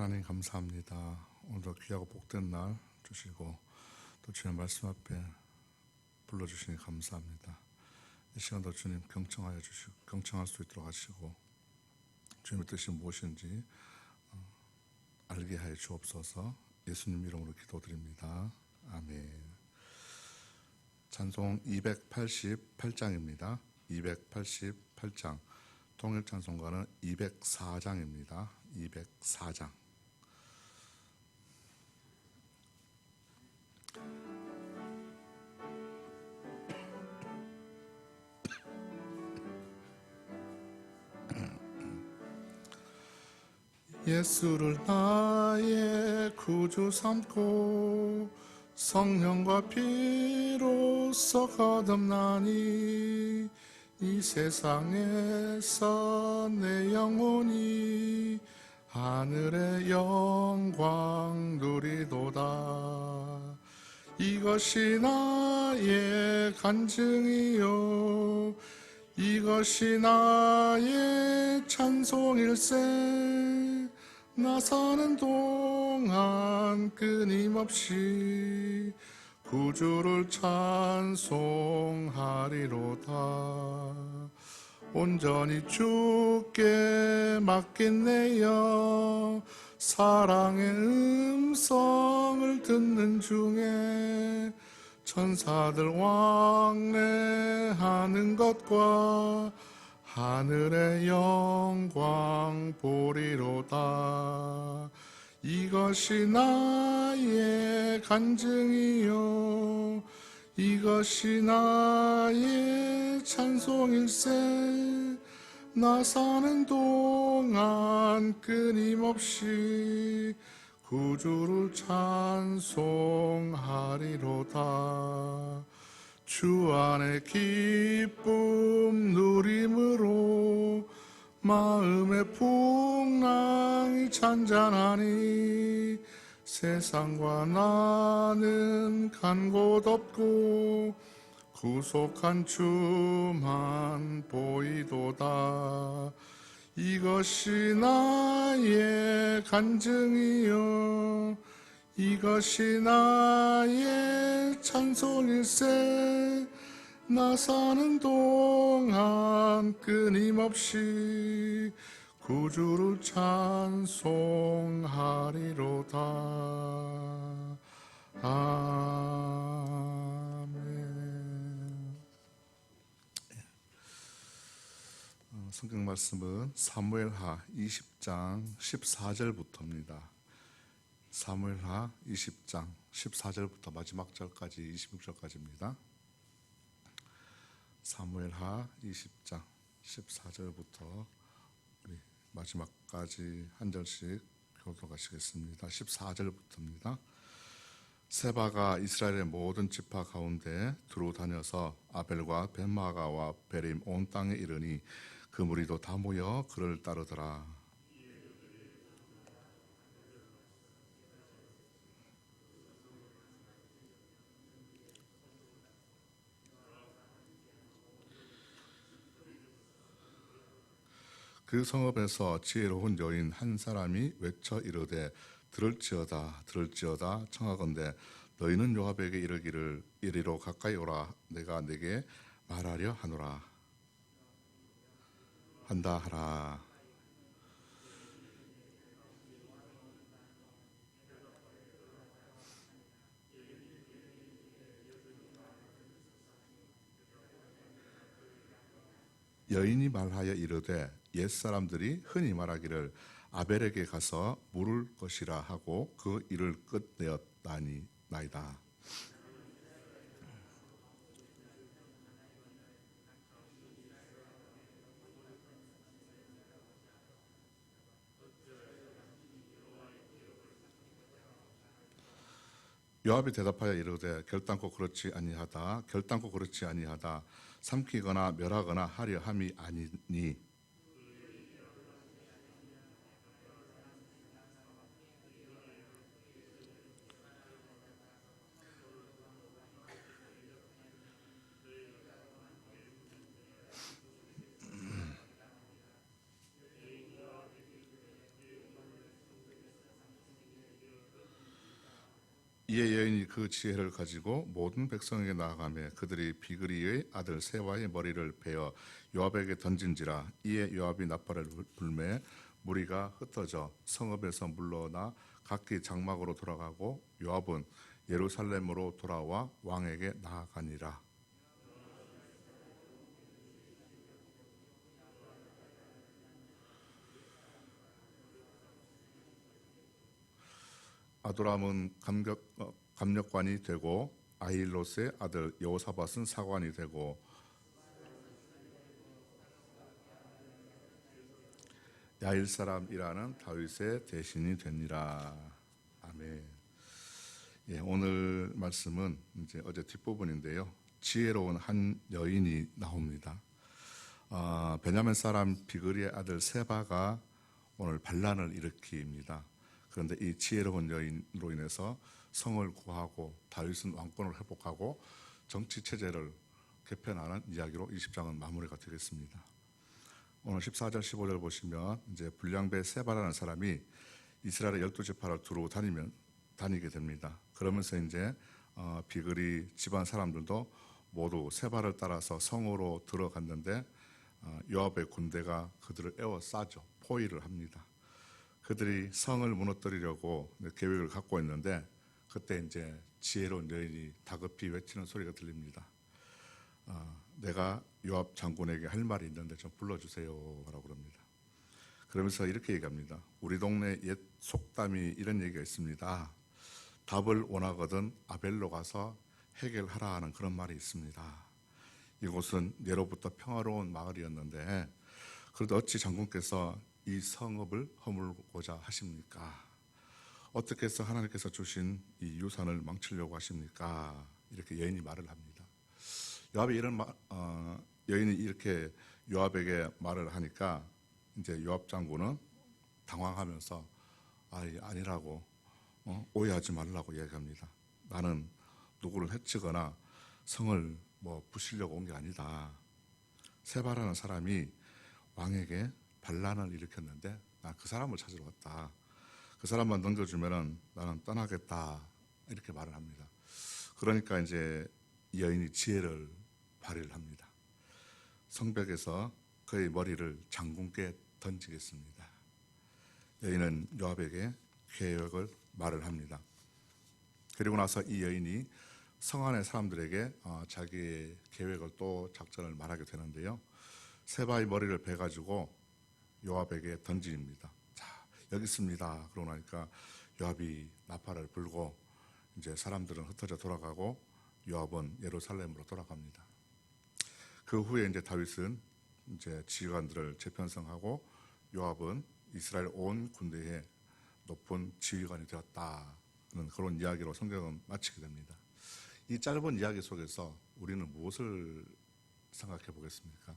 하나님 감사합니다. 오늘도 귀하고 복된 날 주시고 또 주의 말씀 앞에 불러주시니 감사합니다. 이 시간도 주님 경청하여 주시고 경청할 수 있도록 하시고 주님의 뜻이 무엇인지 알게 하여 주옵소서. 예수님 이름으로 기도드립니다. 아멘. 찬송 288장입니다. 288장. 통일 찬송가는 204장입니다. 204장. 예수를 나의 구주 삼고 성령과 피로써 거듭나니 이 세상에서 내 영혼이 하늘의 영광 누리도다. 이것이 나의 간증이요 이것이 나의 찬송일세. 나 사는 동안 끊임없이 구주를 찬송하리로다. 온전히 주께 맡긴 내 영 사랑의 음성을 듣는 중에 천사들 왕래하는 것과 하늘의 영광 보리로다. 이것이 나의 간증이요 이것이 나의 찬송일세. 나 사는 동안 끊임없이 구주를 찬송하리로다. 주 안에 기쁨 누림으로 마음의 풍랑이 잔잔하니 세상과 나는 간 곳 없고 구속한 주만 보이도다. 이것이 나의 간증이요 이것이 나의 찬송일세. 나 사는 동안 끊임없이 구주를 찬송하리로다. 아멘. 성경 말씀은 사무엘하 20장 14절부터입니다. 사무엘하 20장 14절부터 마지막 절까지 26절까지입니다. 사무엘하 20장 14절부터 우리 마지막까지 한 절씩 교독하시겠습니다. 14절부터입니다. 세바가 이스라엘의 모든 지파 가운데 두루 다녀서 아벨과 벳마가와 베림 온 땅에 이르니 그 무리도 다 모여 그를 따르더라. 그 성읍에서 지혜로운 여인 한 사람이 외쳐 이르되 들을지어다 들을지어다 청하건대 너희는 요압에게 이르기를 이리로 가까이 오라. 내가 내게 말하려 하노라 한다 하라. 여인이 말하여 이르되 옛사람들이 흔히 말하기를 아벨에게 가서 물을 것이라 하고 그 일을 끝내었나이다. 요압이 대답하여 이르되 결단코 그렇지 아니하다. 삼키거나 멸하거나 하려 함이 아니니 이에 여인이 그 지혜를 가지고 모든 백성에게 나아가며 그들이 비그리의 아들 세바의 머리를 베어 요압에게 던진지라. 이에 요압이 나팔을 불매 무리가 흩어져 성읍에서 물러나 각기 장막으로 돌아가고 요압은 예루살렘으로 돌아와 왕에게 나아가니라. 아도람은 감력관이 되고 아힐롯의 아들 여호사밧은 사관이 되고 야일 사람이라는 다윗의 대신이 되니라. 아멘. 예, 오늘 말씀은 이제 어제 뒷부분인데요. 지혜로운 한 여인이 나옵니다. 베냐민 사람 비그리의 아들 세바가 오늘 반란을 일으킵니다. 그런데 이 지혜로운 여인으로 인해서 성을 구하고 다윗은 왕권을 회복하고 정치 체제를 개편하는 이야기로 20장은 마무리가 되겠습니다. 오늘 14절 15절 보시면 이제 불량배 세바라는 사람이 이스라엘의 12지파를 두루 다니게 됩니다. 그러면서 이제 비그리 집안 사람들도 모두 세바를 따라서 성으로 들어갔는데 요압의 군대가 그들을 에워싸죠. 포위를 합니다. 그들이 성을 무너뜨리려고 계획을 갖고 있는데 그때 이제 지혜로운 여인이 다급히 외치는 소리가 들립니다. 내가 요압 장군에게 할 말이 있는데 좀 불러주세요라고 그럽니다. 그러면서 이렇게 얘기합니다. 우리 동네 옛 속담이 이런 얘기가 있습니다. 답을 원하거든 아벨로 가서 해결하라 하는 그런 말이 있습니다. 이곳은 예로부터 평화로운 마을이었는데 그래도 어찌 장군께서 이 성읍을 허물고자 하십니까? 어떻게 해서 하나님께서 주신 이 유산을 망치려고 하십니까? 이렇게 여인이 말을 합니다. 요압이 여인이 이렇게 요압에게 말을 하니까 이제 요압 장군은 당황하면서 아니라고 오해하지 말라고 얘기합니다. 나는 누구를 해치거나 성을 부시려고 온 게 아니다. 세바라는 사람이 왕에게 반란을 일으켰는데 난 그 사람을 찾으러 왔다. 그 사람만 넘겨주면은 나는 떠나겠다. 이렇게 말을 합니다. 그러니까 이제 이 여인이 지혜를 발휘를 합니다. 성벽에서 그의 머리를 장군께 던지겠습니다. 여인은 요압에게 계획을 말을 합니다. 그리고 나서 이 여인이 성 안의 사람들에게 자기의 계획을 또 작전을 말하게 되는데요. 세바의 머리를 베가지고 요압에게 던집니다. 자, 여기 있습니다. 그러고 나니까 요압이 나팔을 불고 이제 사람들은 흩어져 돌아가고 요압은 예루살렘으로 돌아갑니다. 그 후에 이제 다윗은 이제 지휘관들을 재편성하고 요압은 이스라엘 온 군대의 높은 지휘관이 되었다는 그런 이야기로 성경은 마치게 됩니다. 이 짧은 이야기 속에서 우리는 무엇을 생각해 보겠습니까?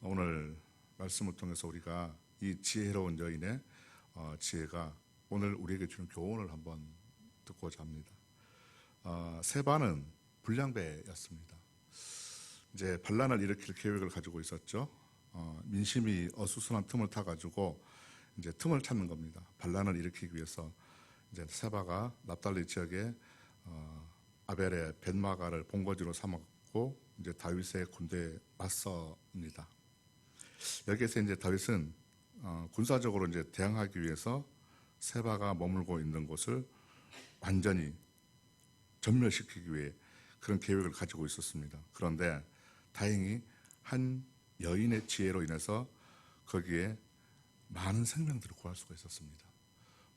오늘 말씀을 통해서 우리가 이 지혜로운 여인의 지혜가 오늘 우리에게 주는 교훈을 한번 듣고자 합니다. 세바는 불량배였습니다. 이제 반란을 일으킬 계획을 가지고 있었죠. 민심이 어수선한 틈을 타가지고 이제 틈을 찾는 겁니다. 반란을 일으키기 위해서 이제 세바가 납달리 지역에 아벨의 벳마가를 본거지로 삼았고 이제 다윗의 군대에 맞섭니다. 여기에서 이제 다윗은 군사적으로 이제 대항하기 위해서 세바가 머물고 있는 곳을 완전히 전멸시키기 위해 그런 계획을 가지고 있었습니다. 그런데 다행히 한 여인의 지혜로 인해서 거기에 많은 생명들을 구할 수가 있었습니다.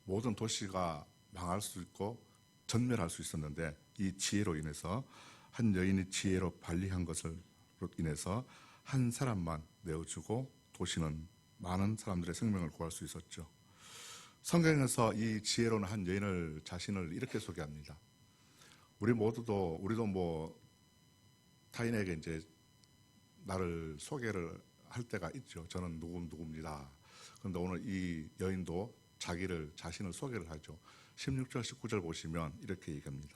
모든 도시가 망할 수 있고 전멸할 수 있었는데 이 지혜로 인해서 한 여인이 지혜로 관리한 것으로 인해서 한 사람만 내어주고 도시는 많은 사람들의 생명을 구할 수 있었죠. 성경에서 이 지혜로운 한 여인을 자신을 이렇게 소개합니다. 우리도 타인에게 이제 나를 소개를 할 때가 있죠. 저는 누구입니다. 그런데 오늘 이 여인도 자신을 소개를 하죠. 16절 19절 보시면 이렇게 얘기합니다.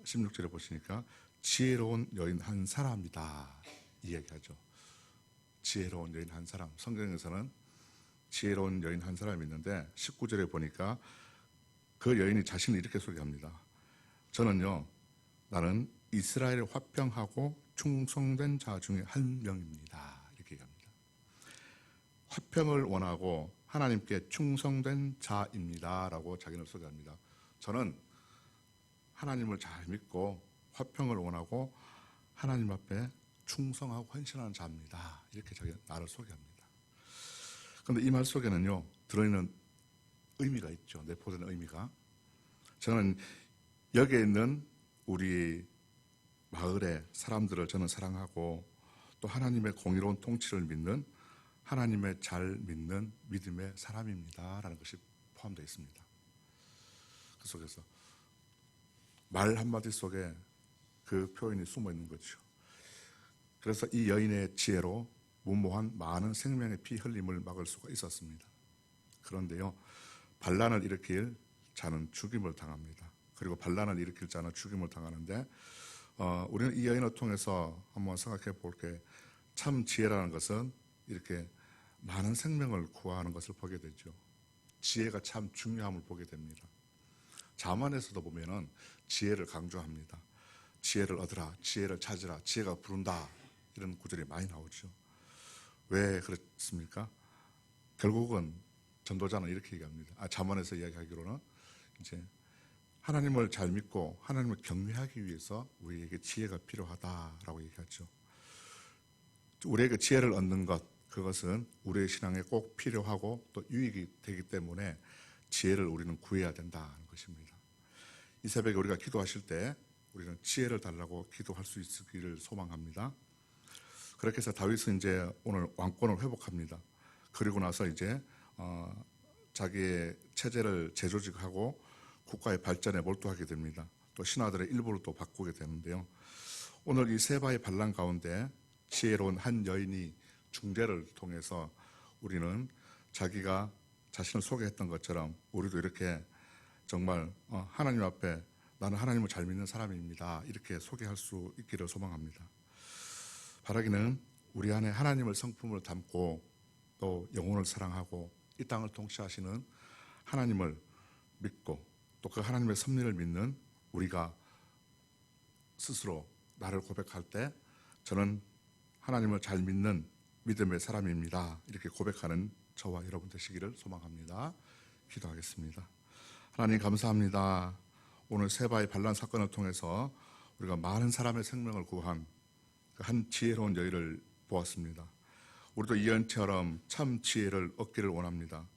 16절에 보시니까 지혜로운 여인 한 사람이다 이 얘기하죠. 지혜로운 여인 한 사람. 성경에서는 지혜로운 여인 한 사람이 있는데 19절에 보니까 그 여인이 자신을 이렇게 소개합니다. 저는요, 나는 이스라엘 화평하고 충성된 자 중에 한 명입니다. 이렇게 얘기합니다. 화평을 원하고 하나님께 충성된 자입니다. 라고 자기를 소개합니다. 저는 하나님을 잘 믿고 화평을 원하고 하나님 앞에 충성하고 헌신하는 자입니다. 이렇게 자기 나를 소개합니다. 그런데 이 말 속에는요, 들어있는 의미가 있죠. 내포되는 의미가. 저는 여기에 있는 우리 마을의 사람들을 저는 사랑하고 또 하나님의 공의로운 통치를 믿는 하나님의 잘 믿는 믿음의 사람입니다. 라는 것이 포함되어 있습니다. 그 속에서 말 한마디 속에 그 표현이 숨어 있는 거죠. 그래서 이 여인의 지혜로 무모한 많은 생명의 피 흘림을 막을 수가 있었습니다. 그런데요, 반란을 일으킬 자는 죽임을 당합니다. 그리고 반란을 일으킬 자는 죽임을 당하는데 우리는 이 여인을 통해서 한번 생각해 볼게. 참 지혜라는 것은 이렇게 많은 생명을 구하는 것을 보게 되죠. 지혜가 참 중요함을 보게 됩니다. 잠언에서도 보면은 지혜를 강조합니다. 지혜를 얻으라, 지혜를 찾으라, 지혜가 부른다, 이런 구절이 많이 나오죠. 왜 그렇습니까? 결국은 전도자는 이렇게 얘기합니다. 잠언에서 이야기하기로는 이제 하나님을 잘 믿고 하나님을 경외하기 위해서 우리에게 지혜가 필요하다라고 얘기하죠. 우리에게 지혜를 얻는 것, 그것은 우리의 신앙에 꼭 필요하고 또 유익이 되기 때문에 지혜를 우리는 구해야 된다는 것입니다. 이 새벽에 우리가 기도하실 때 우리는 지혜를 달라고 기도할 수 있기를 소망합니다. 그렇게 해서 다윗은 이제 오늘 왕권을 회복합니다. 그리고 나서 이제 자기의 체제를 재조직하고 국가의 발전에 몰두하게 됩니다. 또 신하들의 일부를 또 바꾸게 되는데요. 오늘 이 세바의 반란 가운데 지혜로운 한 여인이 중재를 통해서 우리는 자기가 자신을 소개했던 것처럼 우리도 이렇게 정말 하나님 앞에 나는 하나님을 잘 믿는 사람입니다. 이렇게 소개할 수 있기를 소망합니다. 바라기는 우리 안에 하나님의 성품을 담고 또 영혼을 사랑하고 이 땅을 통치하시는 하나님을 믿고 또 그 하나님의 섭리를 믿는 우리가 스스로 나를 고백할 때 저는 하나님을 잘 믿는 믿음의 사람입니다. 이렇게 고백하는 저와 여러분 되시기를 소망합니다. 기도하겠습니다. 하나님 감사합니다. 오늘 세바의 반란 사건을 통해서 우리가 많은 사람의 생명을 구한 한 지혜로운 여인을 보았습니다. 우리도 이 여인처럼 참 지혜를 얻기를 원합니다.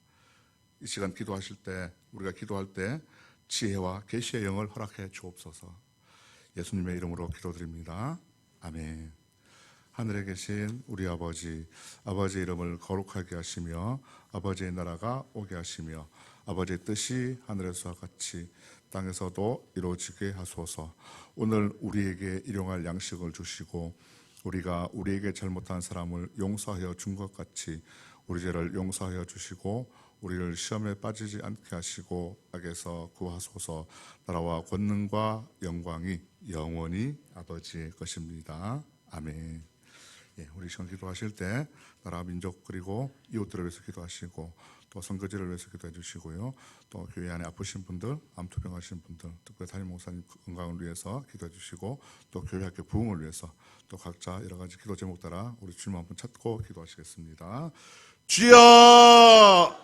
이 시간 기도하실 때 우리가 기도할 때 지혜와 계시의 영을 허락해 주옵소서. 예수님의 이름으로 기도드립니다. 아멘. 하늘에 계신 우리 아버지, 아버지의 이름을 거룩하게 하시며 아버지의 나라가 오게 하시며 아버지의 뜻이 하늘에서와 같이 땅에서도 이루어지게 하소서. 오늘 우리에게 일용할 양식을 주시고 우리가 우리에게 잘못한 사람을 용서하여 준 것 같이 우리 죄를 용서하여 주시고 우리를 시험에 빠지지 않게 하시고 악에서 구하소서. 나라와 권능과 영광이 영원히 아버지의 것입니다. 아멘. 우리 시간 기도하실 때 나라 민족 그리고 이웃들을 위해서 기도하시고 또 선거지를 위해서 기도해 주시고요. 또 교회 안에 아프신 분들, 암투병 하신 분들, 특별히 담임 목사님 건강을 위해서 기도해 주시고 또 교회 학교 부흥을 위해서 또 각자 여러 가지 기도 제목 따라 우리 주님 한번 찾고 기도하시겠습니다. 주여!